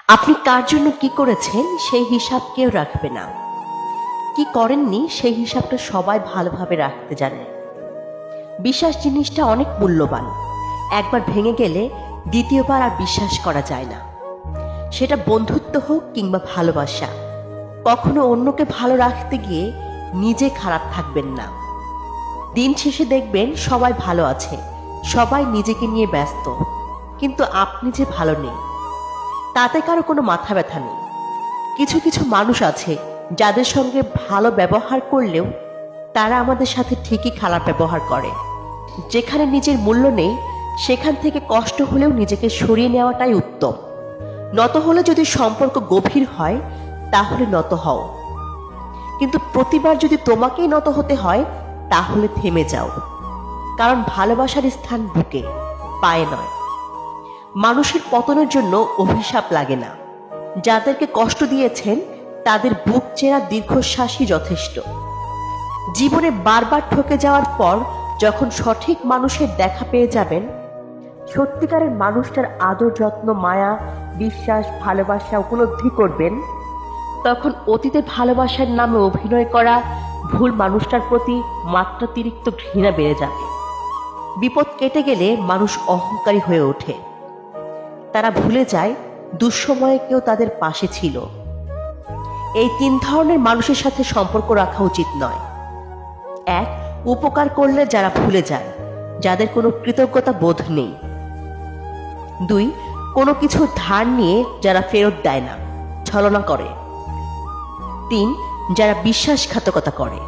আপনি কার জন্য কি করেছেন সেই হিসাব কেউ রাখবে না। কি করেননি সেই হিসাবটা সবাই ভালোভাবে রাখতে জানে। বিশ্বাস জিনিসটা অনেক মূল্যবান। একবার ভেঙে গেলে দ্বিতীয়বার আর বিশ্বাস করা যায় না। সেটা বন্ধুত্ব হোক কিংবা ভালোবাসা। কখনো অন্যকে ভালো রাখতে গিয়ে নিজে খারাপ থাকবেন না। দিন শেষে দেখবেন সবাই ভালো আছে, সবাই নিজেকে নিয়ে ব্যস্ত, কিন্তু আপনি যে ভালো নেই তাতে কারো কোনো মাথা ব্যথা নেই। কিছু কিছু মানুষ আছে যাদের সঙ্গে ভালো ব্যবহার করলেও তারা আমাদের সাথে ঠিকই খারাপ ব্যবহার করে। যেখানে নিজের মূল্য নেই সেখান থেকে কষ্ট হলেও নিজেকে সরিয়ে নেওয়াটাই উত্তম। নত হলে যদি সম্পর্ক গভীর হয় তাহলে নত হও, কিন্তু প্রতিবার যদি তোমাকেই নত হতে হয় তাহলে থেমে যাও। কারণ ভালোবাসার স্থান বুকে, পায়ে নয়। মানুষের পতনের জন্য অভিশাপ লাগে না। যাদেরকে কষ্ট দিয়েছেন তাদের বুক চেরা দীর্ঘশ্বাসই যথেষ্ট। জীবনে বারবার ঠকে যাওয়ার পর যখন সঠিক মানুষের দেখা পেয়ে যাবেন, সত্যিকারের মানুষটার আদর যত্ন মায়া বিশ্বাস ভালোবাসা উপলব্ধি করবেন, তখন অতীতে ভালোবাসার নামে অভিনয় করা ভুল মানুষটার প্রতি মাত্রাতিরিক্ত ঘৃণা বেড়ে যাবে। বিপদ কেটে গেলে মানুষ অহংকারী হয়ে ওঠে। তারা ভুলে যায় দুঃসময়ে কেউ তাদের পাশে ছিল। এই তিন ধরনের মানুষের সাথে সম্পর্ক রাখা উচিত নয়। এক, উপকার করলে যারা ভুলে যায়, যাদের কোনো কৃতজ্ঞতা বোধ নেই। দুই, কোনো কিছু ধার নিয়ে যারা ফেরত দেয় না, ছলনা করে। তিন, যারা বিশ্বাসঘাতকতা করে।